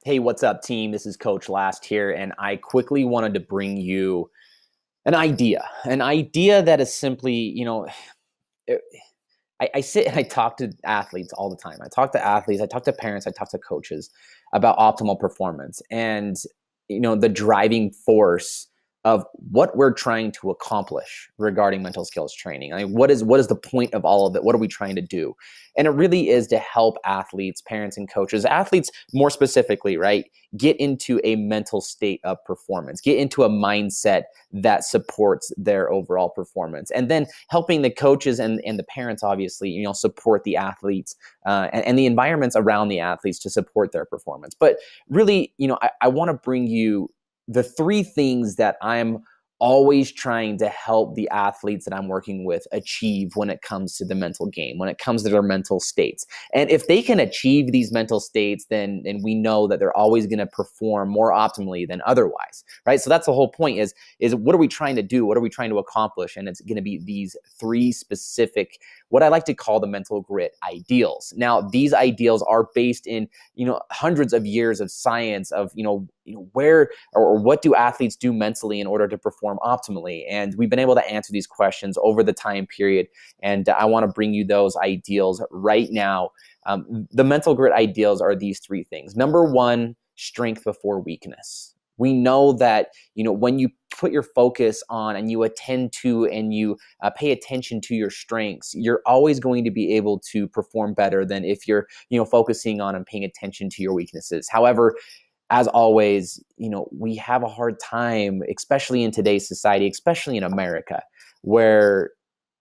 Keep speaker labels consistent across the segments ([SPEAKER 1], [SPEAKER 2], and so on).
[SPEAKER 1] Hey, what's up, team? This is Coach Last here, and I quickly wanted to bring you an idea that is simply, it- I sit and I talk to athletes all the time. I talk to athletes, I talk to parents, I talk to coaches about optimal performance and, the driving force of what we're trying to accomplish regarding mental skills training. I mean, what is the point of all of it? What are we trying to do? And it really is to help athletes, parents, and coaches, athletes more specifically, right? Get into a mental state of performance, get into a mindset that supports their overall performance. And then helping the coaches and the parents, obviously, support the athletes and the environments around the athletes to support their performance. But really, I want to bring you the three things that I'm always trying to help the athletes that I'm working with achieve when it comes to the mental game, when it comes to their mental states. And if they can achieve these mental states, then we know that they're always going to perform more optimally than otherwise, right? So that's the whole point is what are we trying to do? What are we trying to accomplish? And it's going to be these three specific, what I like to call the mental grit ideals. Now, these ideals are based in, hundreds of years of science of, where or what do athletes do mentally in order to perform optimally? And we've been able to answer these questions over the time period. And I want to bring you those ideals right now. The mental grit ideals are these three things. Number one, strength before weakness. We know that, when you put your focus on and you attend to and you pay attention to your strengths, you're always going to be able to perform better than if you're, focusing on and paying attention to your weaknesses. However, as always, we have a hard time, especially in today's society, especially in America, where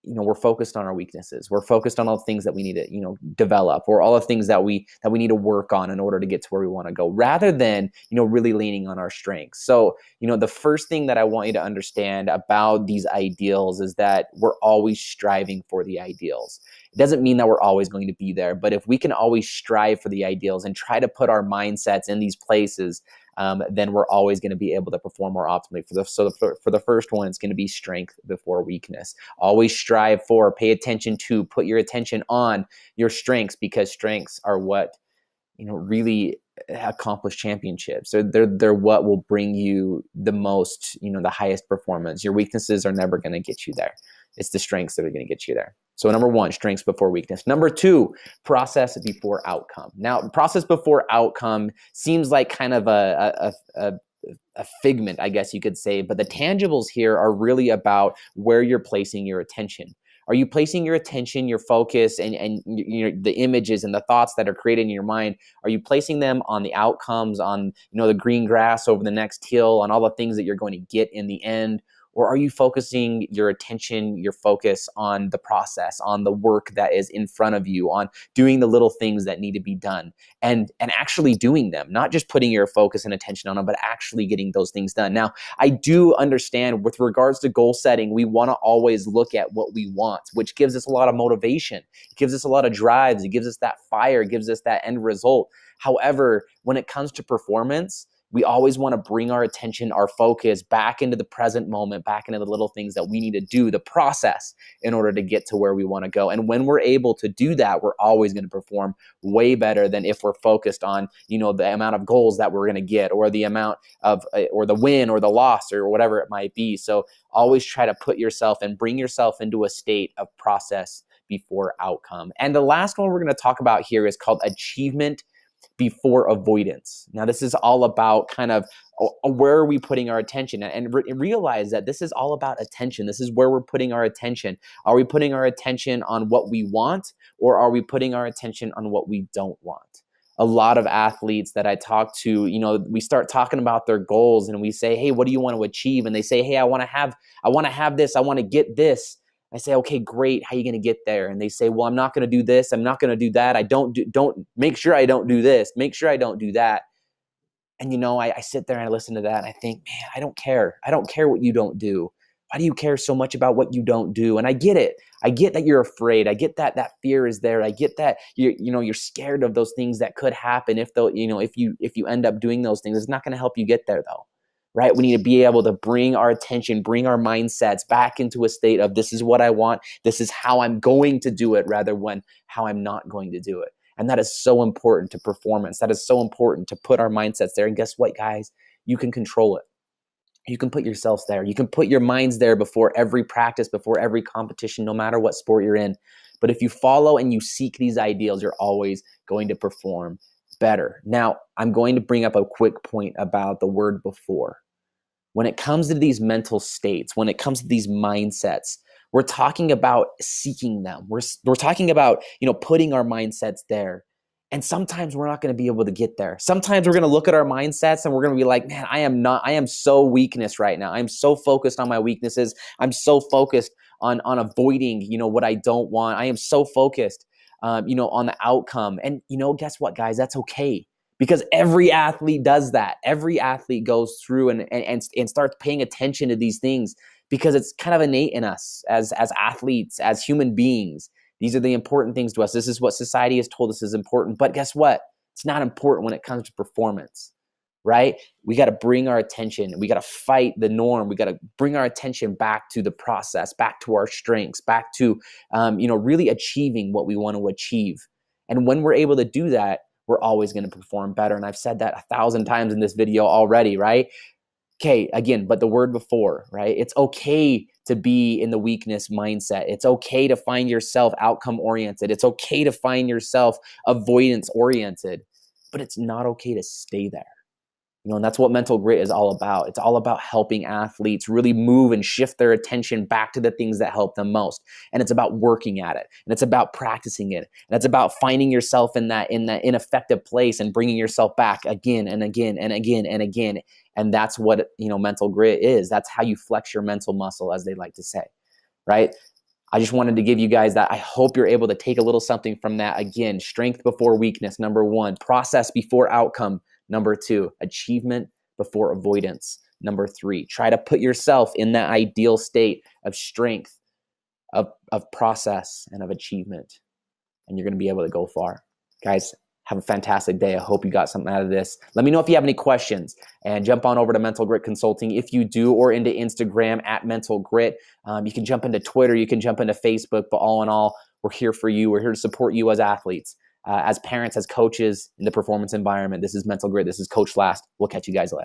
[SPEAKER 1] we're focused on our weaknesses. We're focused on all the things that we need to, develop, or all the things that we need to work on in order to get to where we want to go, rather than, really leaning on our strengths. So, the first thing that I want you to understand about these ideals is that we're always striving for the ideals. It doesn't mean that we're always going to be there, but if we can always strive for the ideals and try to put our mindsets in these places, then we're always going to be able to perform more optimally. For the first one, it's going to be strength before weakness. Always strive for, pay attention to, put your attention on your strengths, because strengths are what really accomplish championships. They're what will bring you the most, the highest performance. Your weaknesses are never going to get you there. It's the strengths that are going to get you there. So number one, strengths before weakness. Number two, process before outcome. Now, process before outcome seems like kind of a figment, I guess you could say, but the tangibles here are really about where you're placing your attention. Are you placing your attention, your focus, and the images and the thoughts that are created in your mind? Are you placing them on the outcomes, on the green grass over the next hill, on all the things that you're going to get in the end? Or are you focusing your attention, your focus on the process, on the work that is in front of you, on doing the little things that need to be done, and actually doing them, not just putting your focus and attention on them, but actually getting those things done? Now, I do understand with regards to goal setting, we want to always look at what we want, which gives us a lot of motivation. It gives us a lot of drives. It gives us that fire. It gives us that end result. However, when it comes to performance, we always want to bring our attention, our focus back into the present moment, back into the little things that we need to do, the process, in order to get to where we want to go. And when we're able to do that, we're always going to perform way better than if we're focused on, the amount of goals that we're going to get, or the amount of, or the win or the loss, or whatever it might be. So always try to put yourself and bring yourself into a state of process before outcome. And the last one we're going to talk about here is called achievement before avoidance. Now, this is all about kind of where are we putting our attention, and realize that this is all about attention. This is where we're putting our attention. Are we putting our attention on what we want, or are we putting our attention on what we don't want? A lot of athletes that I talk to, we start talking about their goals and we say, hey, what do you want to achieve? And they say, hey, I want to have this. I want to get this. I say, okay, great. How are you going to get there? And they say, well, I'm not going to do this. I'm not going to do that. Don't make sure I don't do this. Make sure I don't do that. And, I sit there and I listen to that and I think, man, I don't care. I don't care what you don't do. Why do you care so much about what you don't do? And I get it. I get that you're afraid. I get that fear is there. I get that you're scared of those things that could happen if you end up doing those things. It's not going to help you get there, though. Right? We need to be able to bring our attention, bring our mindsets back into a state of, this is what I want. This is how I'm going to do it, rather than how I'm not going to do it. And that is so important to performance. That is so important to put our mindsets there. And guess what, guys? You can control it. You can put yourselves there. You can put your minds there before every practice, before every competition, no matter what sport you're in. But if you follow and you seek these ideals, you're always going to perform better. Now, I'm going to bring up a quick point about the word before. When it comes to these mental states, when it comes to these mindsets, we're talking about seeking them. We're talking about, putting our mindsets there. And sometimes we're not going to be able to get there. Sometimes we're going to look at our mindsets and we're going to be like, man, I am so weakness right now. I'm so focused on my weaknesses. I'm so focused on avoiding, what I don't want. I am so focused, on the outcome. And, guess what, guys? That's okay. Because every athlete does that. Every athlete goes through and starts paying attention to these things because it's kind of innate in us as athletes, as human beings. These are the important things to us. This is what society has told us is important. But guess what? It's not important when it comes to performance, right? We got to bring our attention. We got to fight the norm. We got to bring our attention back to the process, back to our strengths, back to, really achieving what we want to achieve. And when we're able to do that, we're always going to perform better. And I've said that 1,000 times in this video already, right? Okay, again, but the word before, right? It's okay to be in the weakness mindset. It's okay to find yourself outcome oriented. It's okay to find yourself avoidance oriented, but it's not okay to stay there. And that's what mental grit is all about. It's all about helping athletes really move and shift their attention back to the things that help them most. And it's about working at it. And it's about practicing it. And it's about finding yourself in that ineffective place and bringing yourself back again and again and again and again. And that's what, mental grit is. That's how you flex your mental muscle, as they like to say, right? I just wanted to give you guys that. I hope you're able to take a little something from that. Again, strength before weakness, number 1. Process before outcome, number 2. Achievement before avoidance, number 3. Try to put yourself in that ideal state of strength, of process, and of achievement. And you're going to be able to go far. Guys, have a fantastic day. I hope you got something out of this. Let me know if you have any questions and jump on over to Mental Grit Consulting if you do, or into Instagram at Mental Grit. You can jump into Twitter, you can jump into Facebook, but all in all, we're here for you. We're here to support you as athletes, as parents, as coaches in the performance environment. This is Mental Grit. This is Coach Last. We'll catch you guys later.